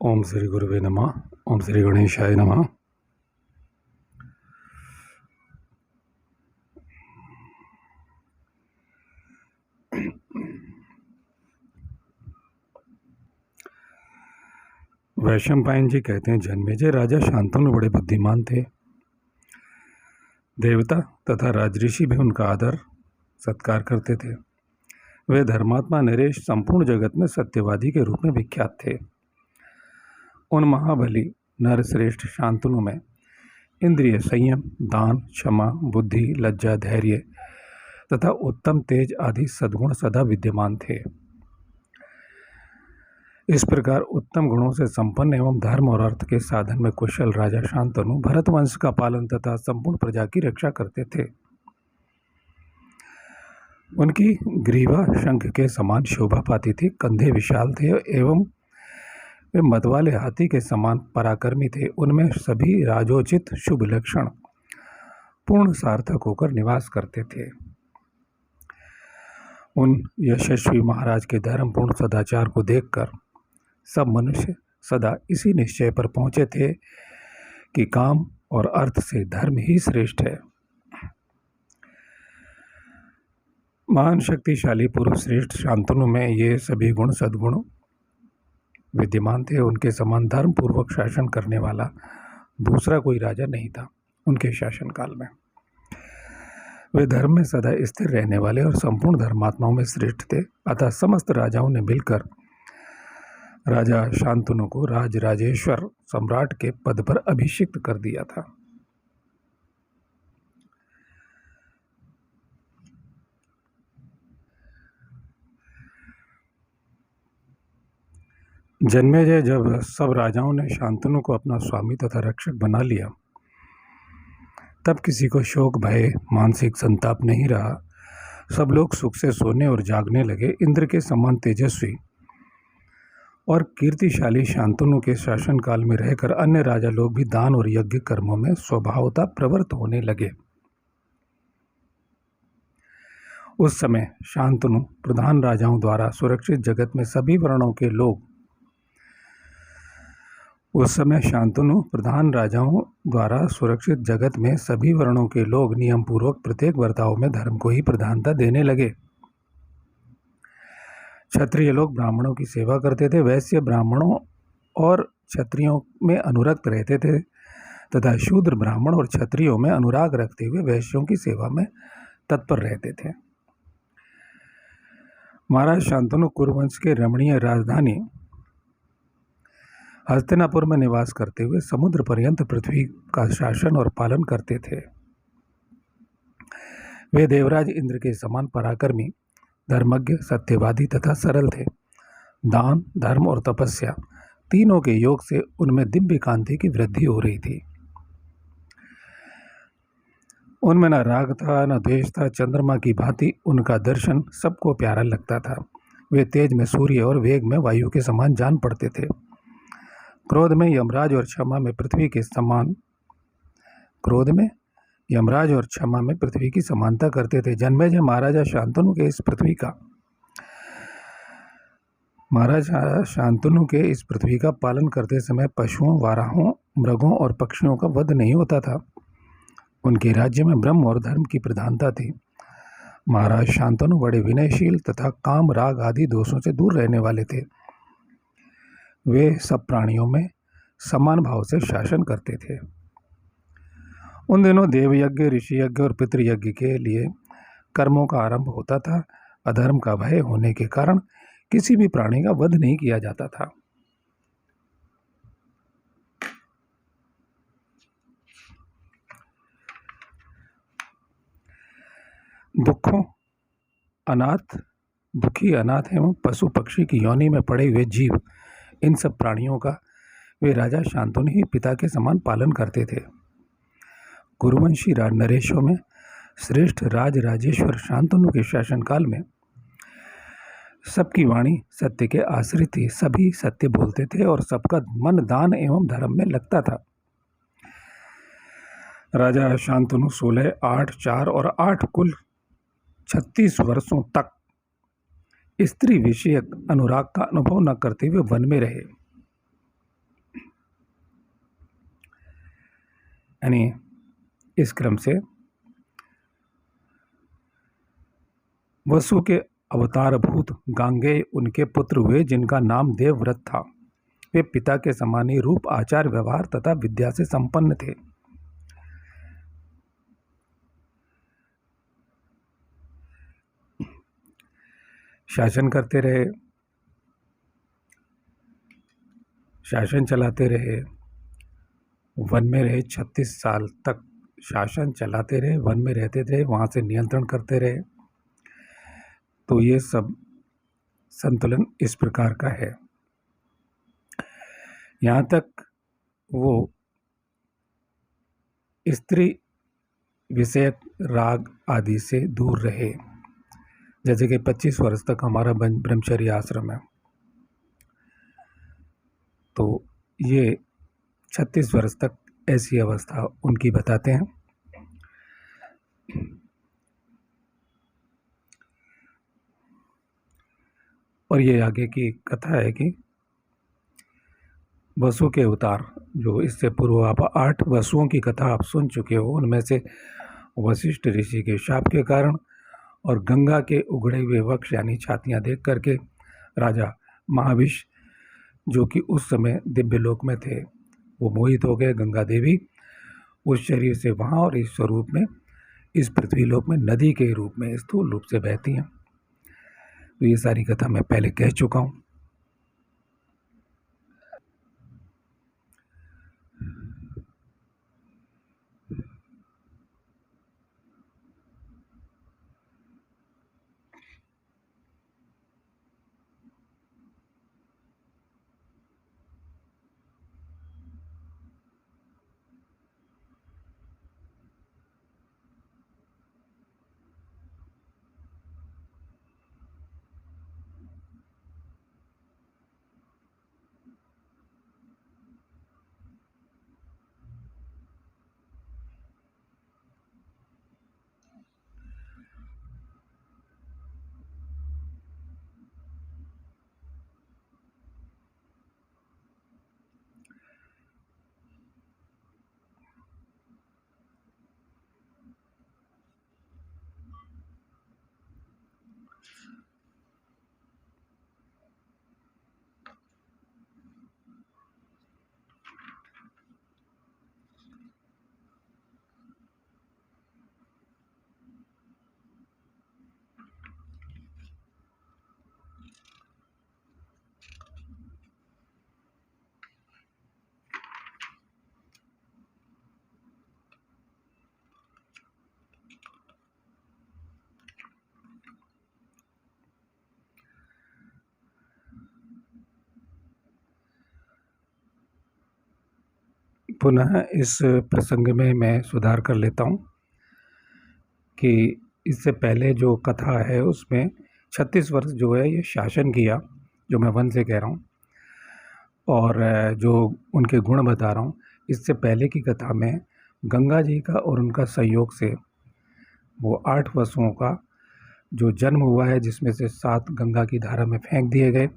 ओम श्री गुरुवे नमः। ओम श्री गणेशाय नमः। वैशंपायन जी कहते हैं, जन्मेजय राजा शांतनु बड़े बुद्धिमान थे। देवता तथा राजऋषि भी उनका आदर सत्कार करते थे। वे धर्मात्मा नरेश संपूर्ण जगत में सत्यवादी के रूप में विख्यात थे। उन महाबली नरश्रेष्ठ शांतनु में इंद्रिय संयम, दान, क्षमा, बुद्धि, लज्जा, धैर्य तथा उत्तम तेज आदि सद्गुण सदा विद्यमान थे। इस प्रकार उत्तम गुणों से संपन्न एवं धर्म और अर्थ के साधन में कुशल राजा शांतनु भरत वंश का पालन तथा संपूर्ण प्रजा की रक्षा करते थे। उनकी ग्रीवा शंख के समान शोभा पाती थी, कंधे विशाल थे एवं वे मतवाले हाथी के समान पराक्रमी थे। उनमें सभी राजोचित शुभ लक्षण पूर्ण सार्थक होकर निवास करते थे। उन यशस्वी महाराज के धर्मपूर्ण सदाचार को देखकर सब मनुष्य सदा इसी निश्चय पर पहुंचे थे कि काम और अर्थ से धर्म ही श्रेष्ठ है। महान शक्तिशाली पुरुष श्रेष्ठ शांतनु में ये सभी गुण सद्गुण विद्यमान थे। उनके समान धर्म पूर्वक शासन करने वाला दूसरा कोई राजा नहीं था। उनके शासनकाल में वे धर्म में सदा स्थिर रहने वाले और संपूर्ण धर्मात्माओं में श्रेष्ठ थे। अतः समस्त राजाओं ने मिलकर राजा शांतनु को राजराजेश्वर सम्राट के पद पर अभिषिक्त कर दिया था। जन्मेजय जब सब राजाओं ने शांतनु को अपना स्वामी तथा रक्षक बना लिया, तब किसी को शोक, भय, मानसिक संताप नहीं रहा। सब लोग सुख से सोने और जागने लगे। इंद्र के समान तेजस्वी और कीर्तिशाली शांतनु के शासनकाल में रहकर अन्य राजा लोग भी दान और यज्ञ कर्मों में स्वभावतः प्रवृत्त होने लगे। उस समय शांतनु प्रधान राजाओं द्वारा सुरक्षित जगत में सभी वर्णों के लोग नियम पूर्वक प्रत्येक वर्ताव में धर्म को ही प्रधानता देने लगे। क्षत्रिय लोग ब्राह्मणों की सेवा करते थे, वैश्य ब्राह्मणों और क्षत्रियों में अनुरक्त रहते थे तथा शूद्र ब्राह्मण और क्षत्रियों में अनुराग रखते हुए वैश्यों की सेवा में तत्पर रहते थे। महाराज शांतनु कुरुवंश के रमणीय राजधानी हस्तिनापुर में निवास करते हुए समुद्र पर्यंत पृथ्वी का शासन और पालन करते थे। वे देवराज इंद्र के समान पराक्रमी, धर्मज्ञ, सत्यवादी तथा सरल थे। दान, धर्म और तपस्या तीनों के योग से उनमें दिव्य कांति की वृद्धि हो रही थी। उनमें न राग था न द्वेष था। चंद्रमा की भांति उनका दर्शन सबको प्यारा लगता था। वे तेज में सूर्य और वेग में वायु के समान जान पड़ते थे। क्रोध में यमराज और क्षमा में पृथ्वी की समानता करते थे। जन्मेजय महाराजा शांतनु के इस पृथ्वी का पालन करते समय पशुओं, वाराहों, मृगों और पक्षियों का वध नहीं होता था। उनके राज्य में ब्रह्म और धर्म की प्रधानता थी। महाराज शांतनु बड़े विनयशील तथा काम, राग आदि दोषों से दूर रहने वाले थे। वे सब प्राणियों में समान भाव से शासन करते थे। उन दिनों देवयज्ञ, ऋषि यज्ञ और पितृयज्ञ के लिए कर्मों का आरंभ होता था। अधर्म का भय होने के कारण किसी भी प्राणी का वध नहीं किया जाता था। दुखी, अनाथ एवं पशु पक्षी की योनि में पड़े हुए जीव, इन सब प्राणियों का वे राजा शांतनु ही पिता के समान पालन करते थे। कुरुवंशी नरेशों में श्रेष्ठ राजराजेश्वर शांतनु के शासनकाल में सबकी वाणी सत्य के आश्रित थी। सभी सत्य बोलते थे और सबका मन दान एवं धर्म में लगता था। राजा शांतनु 16, 8, 4 और 8 कुल 36 वर्षों तक स्त्री विषयक अनुराग का अनुभव न करते हुए वन में रहे। यानी इस क्रम से वसु के अवतारभूत गांगेय उनके पुत्र हुए, जिनका नाम देवव्रत था। वे पिता के समान ही रूप, आचार, व्यवहार तथा विद्या से संपन्न थे। शासन करते रहे, शासन चलाते रहे, वन में रहे, 36 साल तक शासन चलाते रहे, वन में रहते रहे, वहाँ से नियंत्रण करते रहे। तो ये सब संतुलन इस प्रकार का है। यहाँ तक वो स्त्री विषयक राग आदि से दूर रहे, जैसे कि 25 वर्ष तक हमारा ब्रह्मचर्य आश्रम है, तो ये 36 वर्ष तक ऐसी अवस्था उनकी बताते हैं। और ये आगे की कथा है कि वसु के अवतार, जो इससे पूर्व आप 8 वसुओं की कथा आप सुन चुके हो, उनमें से वशिष्ठ ऋषि के शाप के कारण और गंगा के उगड़े हुए वक्ष यानी छातियाँ देख करके राजा महाविष, जो कि उस समय दिव्य लोक में थे, वो मोहित हो गए। गंगा देवी उस शरीर से वहाँ और इस स्वरूप में इस पृथ्वी लोक में नदी के रूप में स्थूल रूप से बहती हैं। तो ये सारी कथा मैं पहले कह चुका हूँ। पुनः इस प्रसंग में मैं सुधार कर लेता हूँ कि इससे पहले जो कथा है उसमें 36 वर्ष जो है ये शासन किया, जो मैं वन से कह रहा हूँ, और जो उनके गुण बता रहा हूँ, इससे पहले की कथा में गंगा जी का और उनका संयोग से वो 8 वसुओं का जो जन्म हुआ है, जिसमें से 7 गंगा की धारा में फेंक दिए गए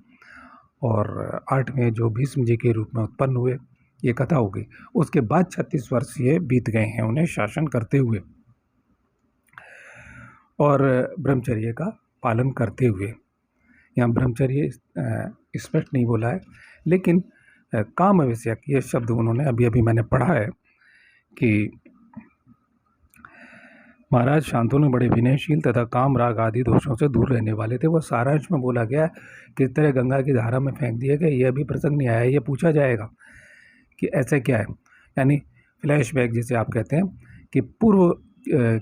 और 8वें जो भीष्म जी के रूप में उत्पन्न हुए, ये कथा हो गई। उसके बाद 36 वर्ष ये बीत गए हैं उन्हें शासन करते हुए और ब्रह्मचर्य का पालन करते हुए। यहाँ ब्रह्मचर्य स्पष्ट नहीं बोला है, लेकिन काम विषयक ये शब्द उन्होंने अभी मैंने पढ़ा है कि महाराज शांतनु बड़े विनयशील तथा काम राग आदि दोषों से दूर रहने वाले थे। वह सारांश में बोला गया किस तरह गंगा की धारा में फेंक दिए गए, ये अभी प्रसंग नहीं आया। ये पूछा जाएगा कि ऐसे क्या है, यानी फ्लैशबैक जिसे आप कहते हैं कि पूर्व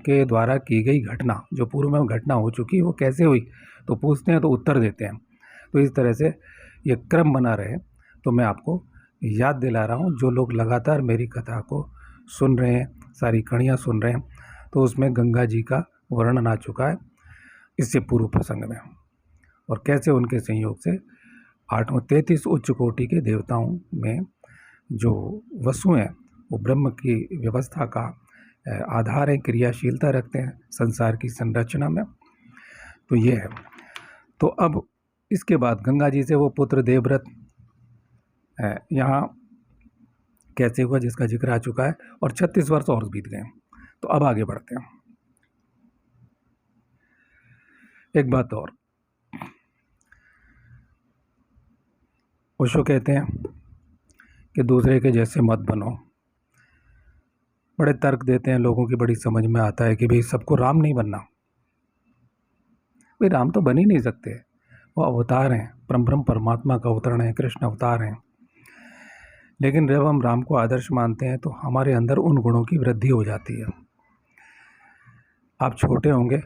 के द्वारा की गई घटना, जो पूर्व में घटना हो चुकी वो कैसे हुई, तो पूछते हैं तो उत्तर देते हैं। तो इस तरह से ये क्रम बना रहे, तो मैं आपको याद दिला रहा हूँ। जो लोग लगातार मेरी कथा को सुन रहे हैं, सारी कड़ियाँ सुन रहे हैं, तो उसमें गंगा जी का वर्णन आ चुका है इससे पूर्व प्रसंग में, और कैसे उनके संयोग से 33 उच्च कोटि के देवताओं में जो वसु हैं वो ब्रह्म की व्यवस्था का आधार है, क्रियाशीलता रखते हैं संसार की संरचना में। तो ये है। तो अब इसके बाद गंगा जी से वो पुत्र देवव्रत, यहाँ कैसे हुआ जिसका जिक्र आ चुका है, और 36 वर्ष और बीत गए। तो अब आगे बढ़ते हैं। एक बात और, ओशो कहते हैं कि दूसरे के जैसे मत बनो। बड़े तर्क देते हैं, लोगों की बड़ी समझ में आता है कि भाई सबको राम नहीं बनना। भाई राम तो बन ही नहीं सकते, वो अवतार हैं, परम परमात्मा का अवतरण है, कृष्ण अवतार हैं। लेकिन जब हम राम को आदर्श मानते हैं तो हमारे अंदर उन गुणों की वृद्धि हो जाती है। आप छोटे होंगे,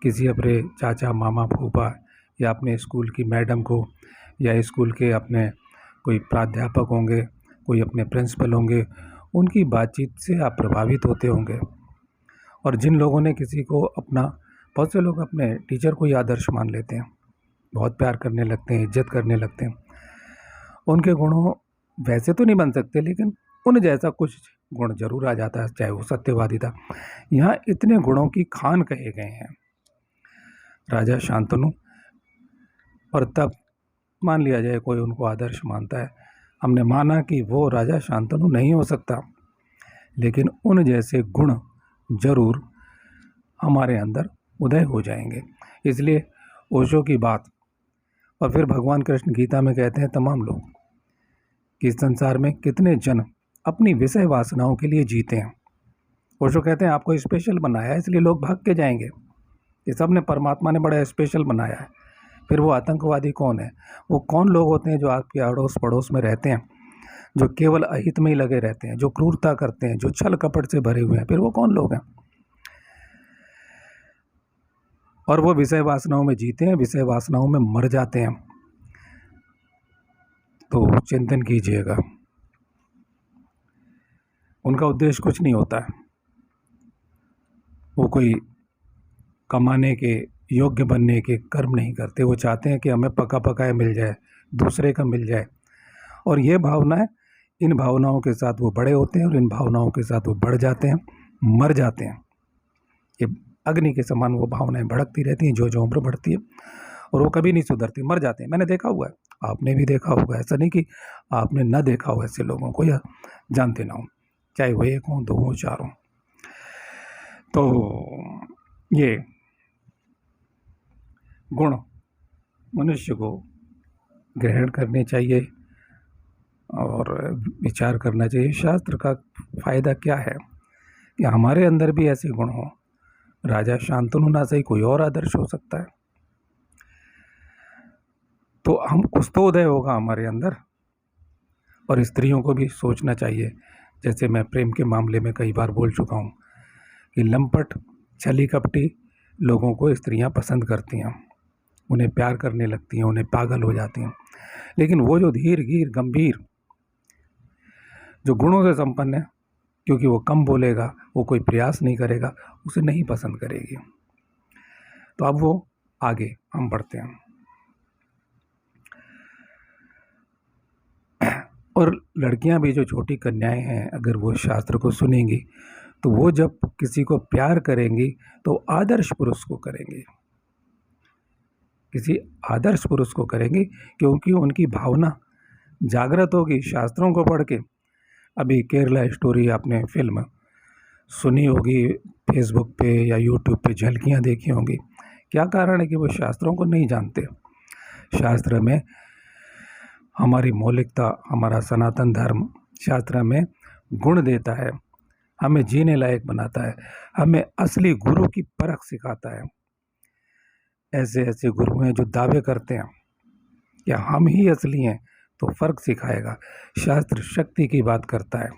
किसी अपने चाचा मामा फूफा या अपने स्कूल की मैडम को, या स्कूल के अपने कोई प्राध्यापक होंगे, कोई अपने प्रिंसिपल होंगे, उनकी बातचीत से आप प्रभावित होते होंगे। और जिन लोगों ने किसी को अपना, बहुत से लोग अपने टीचर को ही आदर्श मान लेते हैं, बहुत प्यार करने लगते हैं, इज्जत करने लगते हैं। उनके गुणों वैसे तो नहीं बन सकते, लेकिन उन जैसा कुछ गुण जरूर आ जाता है, चाहे वो सत्यवादी था। यहाँ इतने गुणों की खान कहे गए हैं राजा शांतनु। और तब मान लिया जाए कोई उनको आदर्श मानता है, हमने माना कि वो राजा शांतनु नहीं हो सकता, लेकिन उन जैसे गुण जरूर हमारे अंदर उदय हो जाएंगे। इसलिए ओशो की बात, और फिर भगवान कृष्ण गीता में कहते हैं तमाम लोग कि इस संसार में कितने जन अपनी विषय वासनाओं के लिए जीते हैं। ओशो कहते हैं आपको स्पेशल बनाया है इसलिए लोग भाग के जाएंगे। ये सब ने परमात्मा ने बड़ा स्पेशल बनाया है। फिर वो आतंकवादी कौन है? वो कौन लोग होते हैं जो आपके अड़ोस पड़ोस में रहते हैं, जो केवल अहित में ही लगे रहते हैं, जो क्रूरता करते हैं, जो छल कपट से भरे हुए हैं? फिर वो कौन लोग हैं? और वो विषय वासनाओं में जीते हैं, विषय वासनाओं में मर जाते हैं। तो चिंतन कीजिएगा, उनका उद्देश्य कुछ नहीं होता है। वो कोई कमाने के, योग्य बनने के कर्म नहीं करते। वो चाहते हैं कि हमें पका पकाया मिल जाए, दूसरे का मिल जाए। और ये भावनाएं, इन भावनाओं के साथ वो बड़े होते हैं और इन भावनाओं के साथ वो बढ़ जाते हैं, मर जाते हैं। ये अग्नि के समान वो भावनाएं भड़कती रहती हैं जो उम्र बढ़ती है, और वो कभी नहीं सुधरती, मर जाते हैं। मैंने देखा हुआ है, आपने भी देखा होगा। ऐसा नहीं कि आपने न देखा हो ऐसे लोगों को या जानते ना हो, चाहे वो एक हों, दो हों, चार हों। तो ये गुण मनुष्य को ग्रहण करने चाहिए और विचार करना चाहिए। शास्त्र का फायदा क्या है कि हमारे अंदर भी ऐसे गुण हो। राजा शांतनु ना सही, कोई और आदर्श हो सकता है। तो हम कुछ तो उदय होगा हमारे अंदर। और स्त्रियों को भी सोचना चाहिए, जैसे मैं प्रेम के मामले में कई बार बोल चुका हूँ कि लंपट छली कपटी लोगों को स्त्रियाँ पसंद करती हैं, उन्हें प्यार करने लगती हैं, उन्हें पागल हो जाती हैं। लेकिन वो जो धीर गीर गंभीर, जो गुणों से संपन्न है, क्योंकि वो कम बोलेगा, वो कोई प्रयास नहीं करेगा, उसे नहीं पसंद करेगी। तो अब वो आगे हम बढ़ते हैं। और लड़कियां भी, जो छोटी कन्याएं हैं, अगर वो शास्त्र को सुनेंगी तो वो जब किसी को प्यार करेंगी तो आदर्श पुरुष को करेंगी, किसी आदर्श पुरुष को करेंगी, क्योंकि उनकी भावना जागृत होगी शास्त्रों को पढ़ के। अभी केरला स्टोरी आपने फिल्म सुनी होगी, फेसबुक पे या यूट्यूब पे झलकियाँ देखी होंगी। क्या कारण है कि वो शास्त्रों को नहीं जानते? शास्त्र में हमारी मौलिकता, हमारा सनातन धर्म शास्त्र में गुण देता है, हमें जीने लायक बनाता है, हमें असली गुरु की परख सिखाता है। ऐसे ऐसे गुरु हैं जो दावे करते हैं कि हम ही असली हैं, तो फर्क सिखाएगा। शास्त्र शक्ति की बात करता है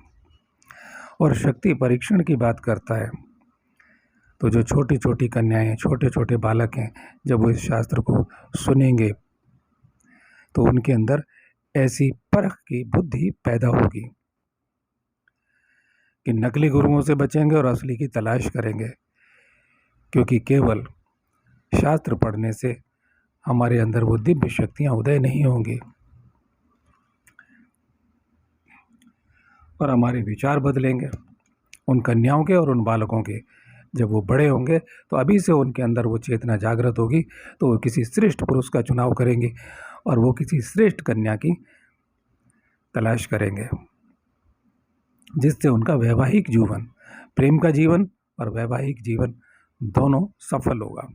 और शक्ति परीक्षण की बात करता है। तो जो छोटी छोटी कन्याएं, छोटे छोटे बालक हैं, जब वो इस शास्त्र को सुनेंगे तो उनके अंदर ऐसी परख की बुद्धि पैदा होगी कि नकली गुरुओं से बचेंगे और असली की तलाश करेंगे। क्योंकि केवल शास्त्र पढ़ने से हमारे अंदर वो दिव्य शक्तियाँ उदय नहीं होंगी और हमारे विचार बदलेंगे। उन कन्याओं के और उन बालकों के जब वो बड़े होंगे तो अभी से उनके अंदर वो चेतना जागृत होगी, तो वो किसी श्रेष्ठ पुरुष का चुनाव करेंगे और वो किसी श्रेष्ठ कन्या की तलाश करेंगे। जिससे उनका वैवाहिक जीवन, प्रेम का जीवन और वैवाहिक जीवन दोनों सफल होगा।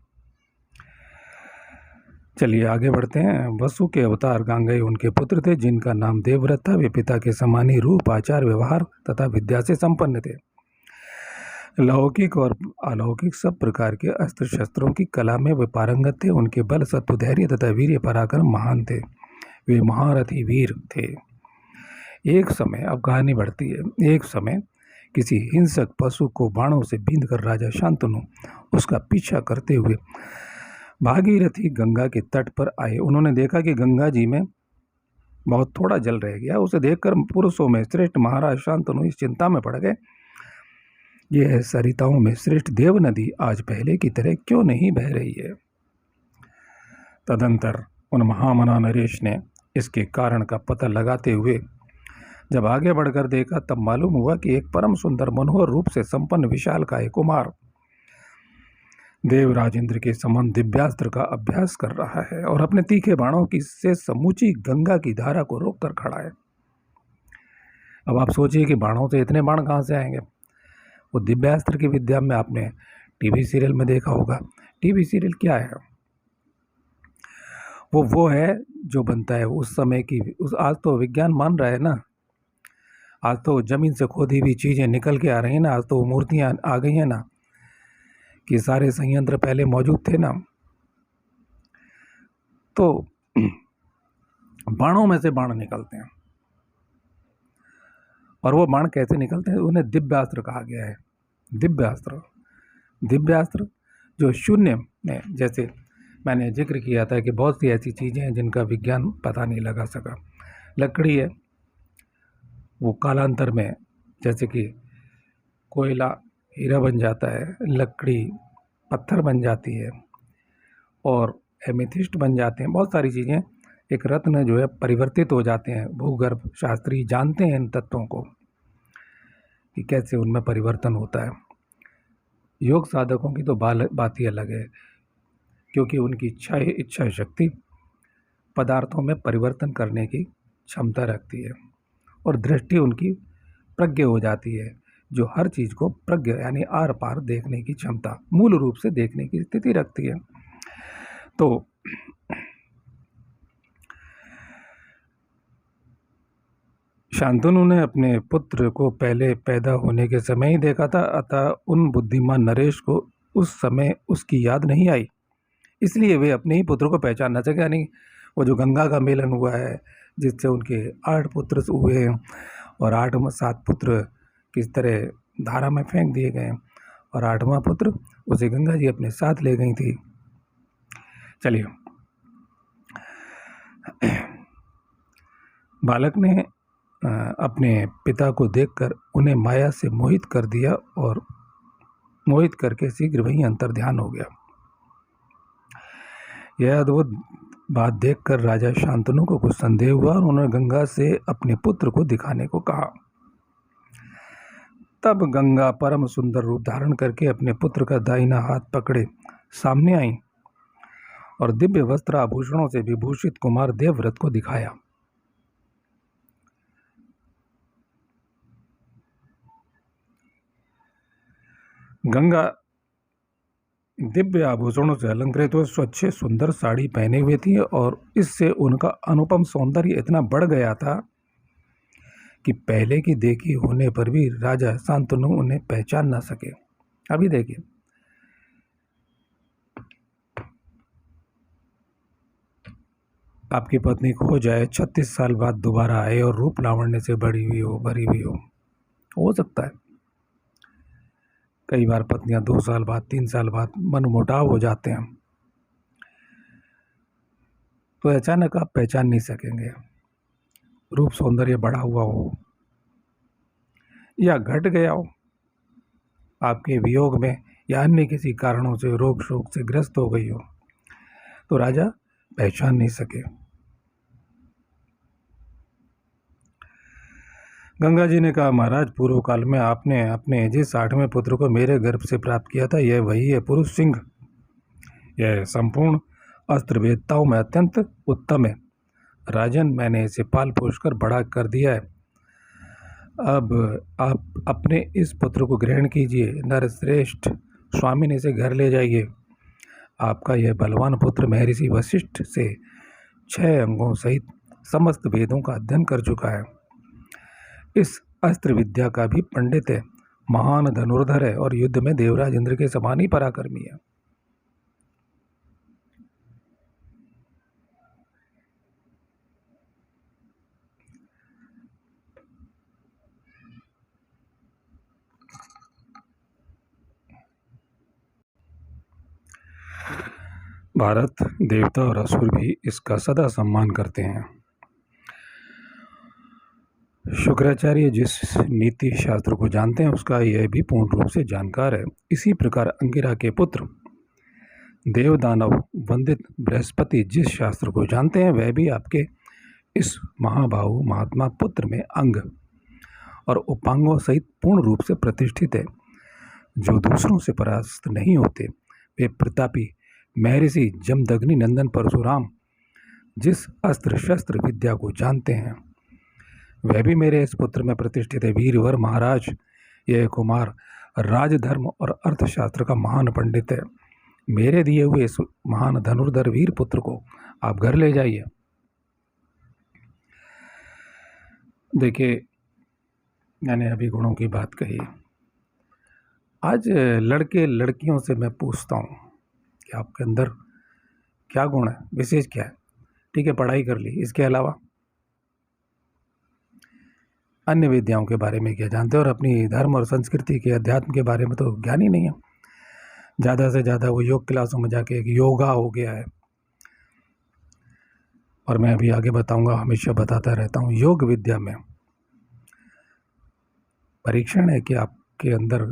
चलिए आगे बढ़ते हैं। वसु के अवतार गांगेय उनके पुत्र थे, जिनका नाम देवव्रत था। वे पिता के समान ही रूप, आचार, व्यवहार तथा विद्या से संपन्न थे। लौकिक और अलौकिक सब प्रकार के अस्त्र शस्त्रों की कला में वे पारंगत थे। उनके बल, सत्व, धैर्य तथा वीर्य पराक्रम महान थे। वे महारथी वीर थे। एक समय, अब कहानी बढ़ती है, एक समय किसी हिंसक पशु को बाणों से बींधकर राजा शांतनु उसका पीछा करते हुए भागीरथी गंगा के तट पर आए। उन्होंने देखा कि गंगा जी में बहुत थोड़ा जल रह गया। उसे देखकर पुरुषों में श्रेष्ठ महाराज शांतनु इस चिंता में पड़ गए, यह सरिताओं में श्रेष्ठ देव नदी आज पहले की तरह क्यों नहीं बह रही है। तदंतर उन महामना नरेश ने इसके कारण का पता लगाते हुए जब आगे बढ़कर देखा, तब मालूम हुआ कि एक परम सुंदर मनोहर रूप से संपन्न विशालकाय कुमार देवराज इंद्र के समान दिव्यास्त्र का अभ्यास कर रहा है और अपने तीखे बाणों की से समूची गंगा की धारा को रोककर खड़ा है। अब आप सोचिए कि बाणों से इतने बाण कहाँ से आएंगे। वो दिव्यास्त्र की विद्या में आपने टीवी सीरियल में देखा होगा। टीवी सीरियल क्या है? वो है जो बनता है उस समय की, उस आज तो विज्ञान मान रहा है ना, आज तो जमीन से खोदी हुई चीजें निकल के आ रही हैं ना, आज तो मूर्तियां आ गई हैं ना, कि सारे संयंत्र पहले मौजूद थे ना। तो बाणों में से बाण निकलते हैं, और वो बाण कैसे निकलते हैं? उन्हें दिव्यास्त्र कहा गया है। दिव्यास्त्र जो शून्य में, जैसे मैंने जिक्र किया था कि बहुत सी ऐसी चीज़ें हैं जिनका विज्ञान पता नहीं लगा सका। लकड़ी है, वो कालांतर में जैसे कि कोयला हीरा बन जाता है, लकड़ी पत्थर बन जाती है और एमेथिस्ट बन जाते हैं। बहुत सारी चीज़ें, एक रत्न जो है परिवर्तित हो जाते हैं। भूगर्भ शास्त्री जानते हैं इन तत्वों को कि कैसे उनमें परिवर्तन होता है। योग साधकों की तो बात ही अलग है, क्योंकि उनकी इच्छा शक्ति पदार्थों में परिवर्तन करने की क्षमता रखती है और दृष्टि उनकी प्रज्ञ हो जाती है, जो हर चीज़ को प्रज्ञ यानी आर पार देखने की क्षमता, मूल रूप से देखने की स्थिति रखती है। तो शांतनु ने अपने पुत्र को पहले पैदा होने के समय ही देखा था, अतः उन बुद्धिमान नरेश को उस समय उसकी याद नहीं आई, इसलिए वे अपने ही पुत्र को पहचान न सके। यानी वो जो गंगा का मेलन हुआ है, जिससे उनके 8 पुत्र हुए हैं और 7 पुत्र किस तरह धारा में फेंक दिए गए, और 8वां पुत्र उसे गंगा जी अपने साथ ले गई थी। चलिए, बालक ने अपने पिता को देखकर उन्हें माया से मोहित कर दिया और मोहित करके शीघ्र वहीं अंतर्ध्यान हो गया। यह अद्भुत बात देखकर राजा शांतनु को कुछ संदेह हुआ और उन्होंने गंगा से अपने पुत्र को दिखाने को कहा। तब गंगा परम सुंदर रूप धारण करके अपने पुत्र का दाहिना हाथ पकड़े सामने आई और दिव्य वस्त्र आभूषणों से विभूषित कुमार देवव्रत को दिखाया। गंगा दिव्य आभूषणों से अलंकृत हुए स्वच्छ सुंदर साड़ी पहने हुए थी और इससे उनका अनुपम सौंदर्य इतना बढ़ गया था कि पहले की देखी होने पर भी राजा शांतनु उन्हें पहचान न सके। अभी देखिए, आपकी पत्नी खो जाए, 36 साल बाद दोबारा आए और रूप लावण्य से भरी हुई हो सकता है। कई बार पत्नियां 2 साल बाद, 3 साल बाद मनमुटाव हो जाते हैं, तो अचानक आप पहचान नहीं सकेंगे। रूप सौंदर्य बढ़ा हुआ हो या घट गया हो, आपके वियोग में या अन्य किसी कारणों से रोग शोक से ग्रस्त हो गई हो, तो राजा पहचान नहीं सके। गंगा जी ने कहा, महाराज, पूर्व काल में आपने अपने जिस 8वें पुत्र को मेरे गर्भ से प्राप्त किया था, यह वही है, पुरुष सिंह। यह संपूर्ण अस्त्र वेदताओं में अत्यंत उत्तम है। राजन, मैंने इसे पाल पोष कर बड़ा कर दिया है। अब आप अपने इस पुत्र को ग्रहण कीजिए, नरश्रेष्ठ स्वामी ने इसे घर ले जाइए। आपका यह बलवान पुत्र महर्षि वशिष्ठ से 6 अंगों सहित समस्त वेदों का अध्ययन कर चुका है। इस अस्त्र विद्या का भी पंडित है, महान धनुर्धर है और युद्ध में देवराज इंद्र के समान ही पराक्रमी है। भारत, देवता और असुर भी इसका सदा सम्मान करते हैं। शुक्राचार्य जिस नीति शास्त्र को जानते हैं उसका यह भी पूर्ण रूप से जानकार है। इसी प्रकार अंगिरा के पुत्र देव दानव वंदित बृहस्पति जिस शास्त्र को जानते हैं वह भी आपके इस महाबाहु महात्मा पुत्र में अंग और उपांगों सहित पूर्ण रूप से प्रतिष्ठित है। जो दूसरों से परास्त नहीं होते वे प्रतापी महर्षि जमदग्नि नंदन परशुराम जिस अस्त्र शस्त्र विद्या को जानते हैं वह भी मेरे इस पुत्र में प्रतिष्ठित है। वीरवर महाराज, यह कुमार राजधर्म और अर्थशास्त्र का महान पंडित है। मेरे दिए हुए इस महान धनुर्धर वीर पुत्र को आप घर ले जाइए। देखिए, मैंने अभी गुणों की बात कही। आज लड़के लड़कियों से मैं पूछता हूँ कि आपके अंदर क्या गुण है, विशेष क्या है। ठीक है, पढ़ाई कर ली, इसके अलावा अन्य विद्याओं के बारे में क्या जानते हैं, और अपनी धर्म और संस्कृति के अध्यात्म के बारे में तो ज्ञान ही नहीं है। ज़्यादा से ज़्यादा वो योग क्लासों में जाके एक योगा हो गया है। और मैं अभी आगे बताऊंगा, हमेशा बताता रहता हूँ, योग विद्या में परीक्षण है कि आपके अंदर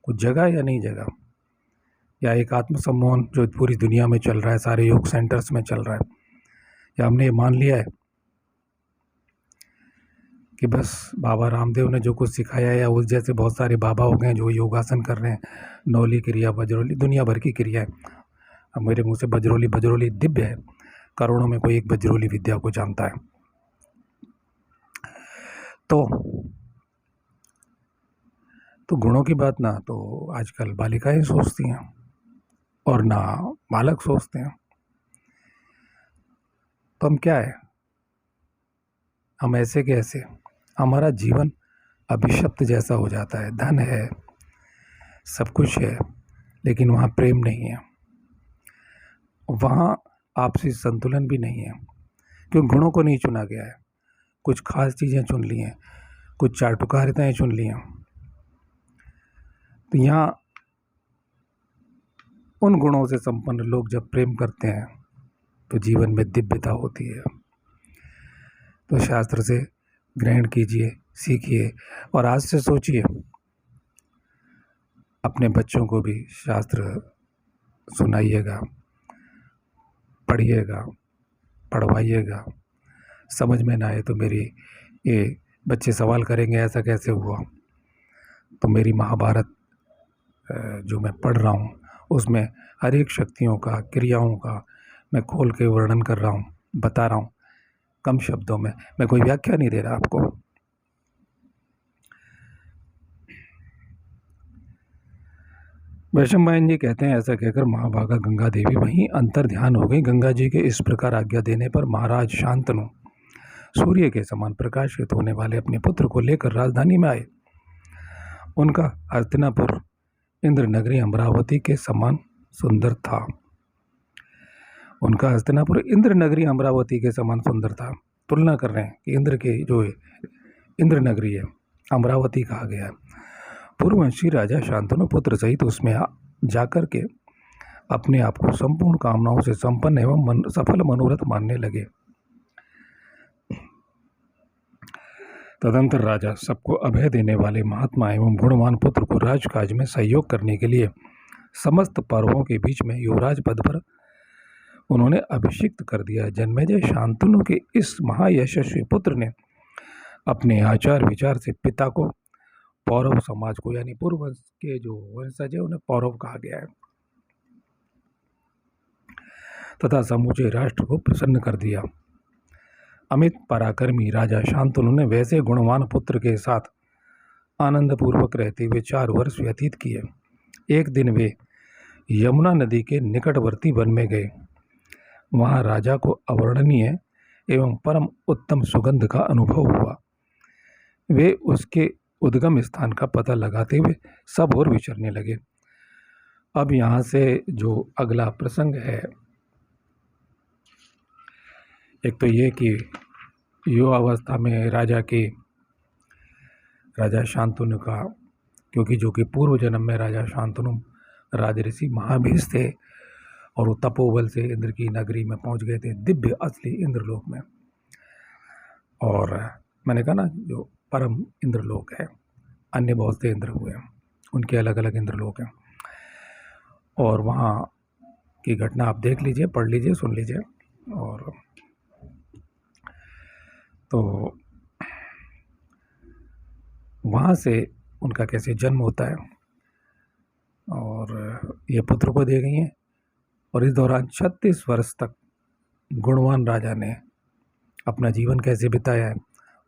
कुछ जगह या नहीं जगह, या एक आत्मसम्मोहन जो पूरी दुनिया में चल रहा है, सारे योग सेंटर्स में चल रहा है, या हमने ये मान लिया है कि बस बाबा रामदेव ने जो कुछ सिखाया या उस जैसे बहुत सारे बाबा हो गए जो योगासन कर रहे हैं, नौली क्रिया, बजरोली, दुनिया भर की क्रिया है। अब मेरे मुंह से बजरोली बजरोली दिव्य है, करोड़ों में कोई एक बजरोली विद्या को जानता है। तो गुणों की बात ना तो आजकल बालिकाएं सोचती हैं और ना बालक सोचते हैं। तो हम क्या है, हम ऐसे के ऐसे, हमारा जीवन अभिशप्त जैसा हो जाता है। धन है, सब कुछ है, लेकिन वहाँ प्रेम नहीं है, वहाँ आपसी संतुलन भी नहीं है, क्यों गुणों को नहीं चुना गया है। कुछ खास चीज़ें चुन ली हैं, कुछ चाटुकारिताएँ चुन ली हैं। तो यहाँ उन गुणों से संपन्न लोग जब प्रेम करते हैं तो जीवन में दिव्यता होती है। तो शास्त्र से ग्रहण कीजिए, सीखिए, और आज से सोचिए अपने बच्चों को भी शास्त्र सुनाइएगा, पढ़िएगा, पढ़वाइएगा। समझ में ना आए तो मेरी ये बच्चे सवाल करेंगे ऐसा कैसे हुआ, तो मेरी महाभारत जो मैं पढ़ रहा हूँ उसमें हर एक शक्तियों का, क्रियाओं का मैं खोल के वर्णन कर रहा हूँ, बता रहा हूँ कम शब्दों में। मैं कोई व्याख्या नहीं दे रहा आपको। वैशंपायन जी कहते हैं, ऐसा कहकर महाभागा गंगा देवी वहीं अंतर ध्यान हो गई। गंगा जी के इस प्रकार आज्ञा देने पर महाराज शांतनु सूर्य के समान प्रकाशित होने वाले अपने पुत्र को लेकर राजधानी में आए। उनका हस्तिनापुर इंद्र नगरी अमरावती के समान सुंदर था। उनका हस्तिनापुर इंद्र नगरी अमरावती के समान सुंदर था। तुलना कर रहे हैं कि इंद्र के जो इंद्र नगरी है अमरावती कहा गया है। पूर्ववंशी राजा शांतनु पुत्र सहित उसमें जाकर के अपने आप को संपूर्ण कामनाओं से संपन्न एवं सफल मनोरथ मानने लगे। तदंतर राजा सबको अभय देने वाले महात्मा एवं गुणवान पुत्र को राजकाज में सहयोग करने के लिए समस्त पर्वों के बीच में युवराज पद पर उन्होंने अभिषिक्त कर दिया। जन्मेजय शांतनु के इस महायशस्वी पुत्र ने अपने आचार विचार से पिता को, पौरव समाज को, यानी पूर्व के जो वंशज है उन्हें पौरव कहा गया है, तथा समूचे राष्ट्र को प्रसन्न कर दिया। अमित पराक्रमी राजा शांतनु ने वैसे गुणवान पुत्र के साथ आनंदपूर्वक रहते हुए 4 वर्ष व्यतीत किए। एक दिन वे यमुना नदी के निकटवर्ती वन में गए। वहाँ राजा को अवर्णनीय एवं परम उत्तम सुगंध का अनुभव हुआ। वे उसके उद्गम स्थान का पता लगाते हुए सब ओर विचरने लगे। अब यहाँ से जो अगला प्रसंग है, एक तो ये कि युवावस्था में राजा शांतनु का, क्योंकि जो कि पूर्व जन्म में राजा शांतनु राजऋषि महाभीष थे और वो तपोबल से इंद्र की नगरी में पहुंच गए थे, दिव्य असली इंद्रलोक में। और मैंने कहा ना, जो परम इंद्रलोक है, अन्य बहुत से इंद्र हुए हैं, उनके अलग अलग इंद्रलोक हैं। और वहाँ की घटना आप देख लीजिए, पढ़ लीजिए, सुन लीजिए। और तो वहाँ से उनका कैसे जन्म होता है और ये पुत्र को दे गई हैं। और इस दौरान 36 वर्ष तक गुणवान राजा ने अपना जीवन कैसे बिताया है,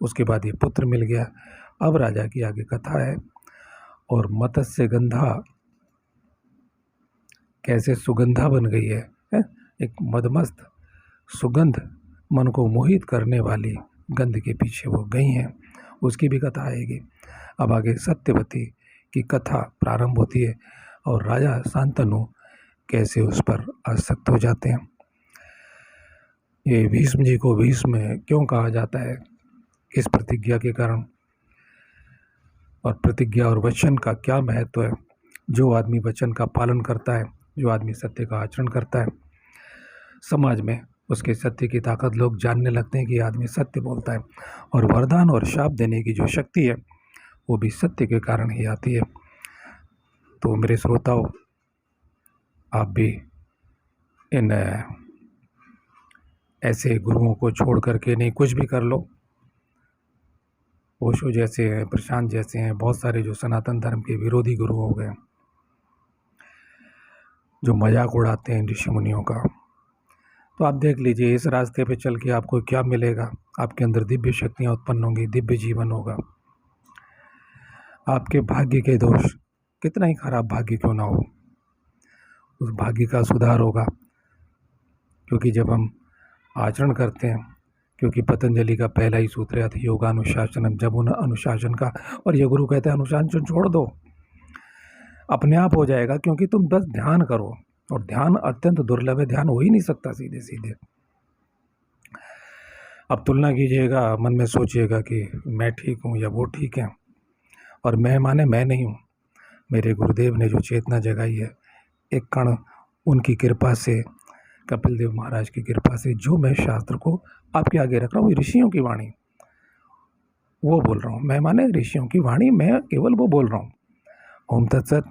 उसके बाद ये पुत्र मिल गया। अब राजा की आगे कथा है। और मत्स्य गंधा कैसे सुगंधा बन गई है, एक मदमस्त सुगंध मन को मोहित करने वाली गंध के पीछे वो गई हैं, उसकी भी कथा आएगी। अब आगे सत्यवती की कथा प्रारंभ होती है और राजा शांतनु कैसे उस पर आसक्त हो जाते हैं। ये भीष्म जी को भीष्म क्यों कहा जाता है, इस प्रतिज्ञा के कारण। और प्रतिज्ञा और वचन का क्या महत्व है। जो आदमी वचन का पालन करता है, जो आदमी सत्य का आचरण करता है, समाज में उसके सत्य की ताकत लोग जानने लगते हैं कि आदमी सत्य बोलता है। और वरदान और शाप देने की जो शक्ति है वो भी सत्य के कारण ही आती है। तो मेरे श्रोताओं, आप भी इन ऐसे गुरुओं को छोड़ करके नहीं कुछ भी कर लो। ओशो जैसे हैं, प्रशांत जैसे हैं, बहुत सारे जो सनातन धर्म के विरोधी गुरु हो गए, जो मजाक उड़ाते हैं ऋषि मुनियों का। तो आप देख लीजिए, इस रास्ते पे चल के आपको क्या मिलेगा। आपके अंदर दिव्य शक्तियाँ उत्पन्न होंगी, दिव्य जीवन होगा। आपके भाग्य के दोष, कितना ही खराब भाग्य क्यों ना हो, उस भाग्य का सुधार होगा। क्योंकि जब हम आचरण करते हैं, क्योंकि पतंजलि का पहला ही सूत्र है योगानुशासनम, जब उन अनुशासन का, और ये गुरु कहते हैं अनुशासन छोड़ दो, अपने आप हो जाएगा। क्योंकि तुम बस ध्यान करो, और ध्यान अत्यंत दुर्लभ है, ध्यान हो ही नहीं सकता सीधे सीधे। अब तुलना कीजिएगा, मन में सोचिएगा कि मैं ठीक हूँ या वो ठीक है। और मैं माने मैं नहीं हूँ, मेरे गुरुदेव ने जो चेतना जगाई है, एक कण उनकी कृपा से, कपिल देव महाराज की कृपा से, जो मैं शास्त्र को आपके आगे रख रहा हूँ, ऋषियों की वाणी वो बोल रहा हूँ। मैं माने ऋषियों की वाणी, मैं केवल वो बोल रहा हूँ। ओम तत्सत।